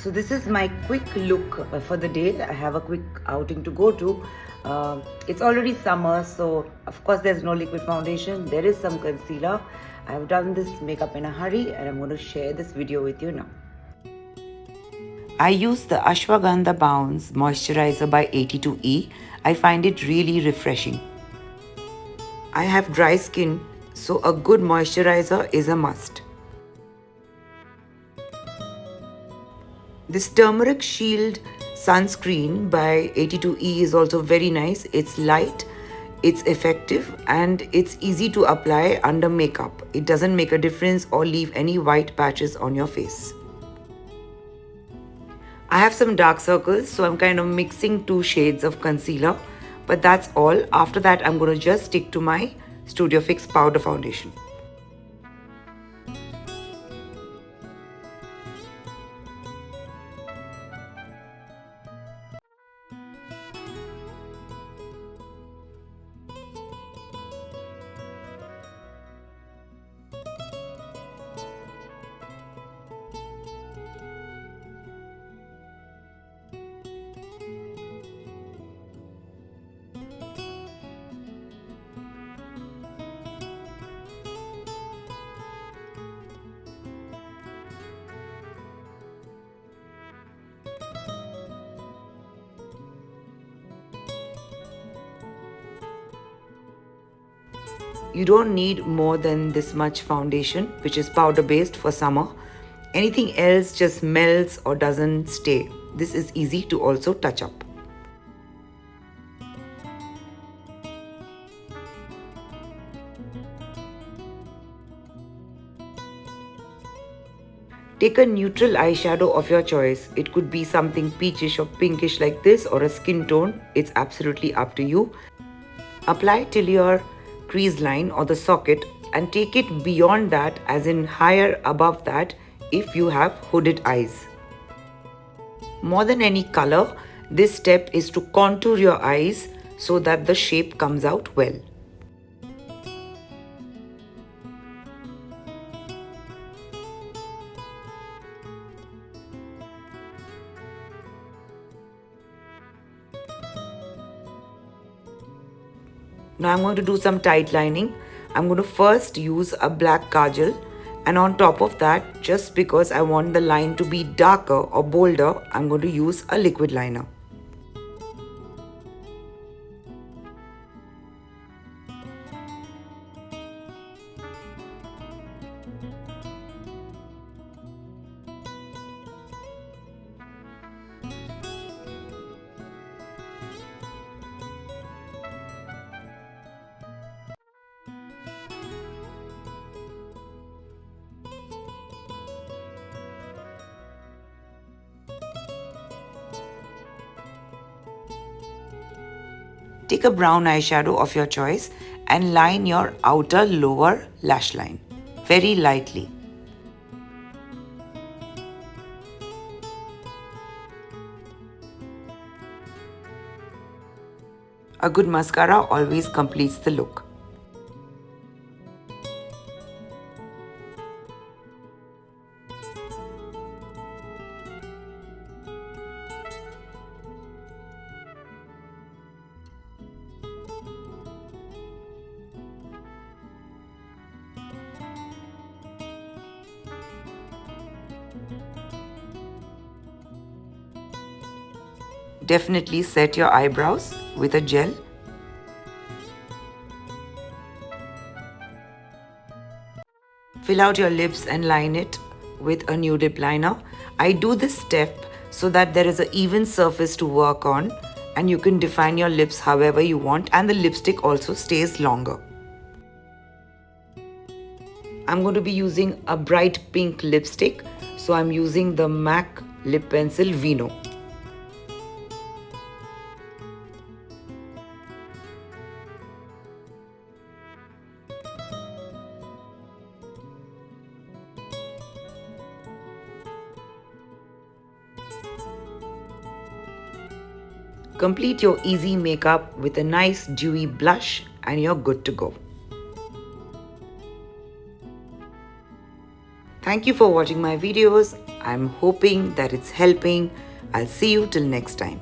So this is my quick look for the day. I have a quick outing to go to. It's already summer, so of course there's no liquid foundation. There is some concealer. I've done this makeup in a hurry and I'm going to share this video with you now. I use the Ashwagandha Bounce Moisturizer by 82E. I find it really refreshing. I have dry skin, so a good moisturizer is a must. This Turmeric Shield sunscreen by 82E is also very nice. It's light, it's effective, and it's easy to apply under makeup. It doesn't make a difference or leave any white patches on your face. I have some dark circles, so I'm kind of mixing 2 shades of concealer, but that's all. After that, I'm going to just stick to my Studio Fix powder foundation. You don't need more than this much foundation, which is powder based for summer. Anything else just melts or doesn't stay. This is easy to also touch up. Take a neutral eyeshadow of your choice. It could be something peachish or pinkish like this, or a skin tone. It's absolutely up to you. Apply till your crease line or the socket and take it beyond that, as in higher above that if you have hooded eyes. More than any color, this step is to contour your eyes so that the shape comes out well. Now I'm going to do some tight lining. I'm going to first use a black kajal, and on top of that, just because I want the line to be darker or bolder, I'm going to use a liquid liner. Take a brown eyeshadow of your choice and line your outer lower lash line very lightly. A good mascara always completes the look. Definitely set your eyebrows with a gel. Fill out your lips and line it with a nude lip liner. I do this step so that there is an even surface to work on and you can define your lips however you want, and the lipstick also stays longer. I'm going to be using a bright pink lipstick, so I'm using the MAC Lip Pencil Vino. Complete your easy makeup with a nice dewy blush and you're good to go. Thank you for watching my videos. I'm hoping that it's helping. I'll see you till next time.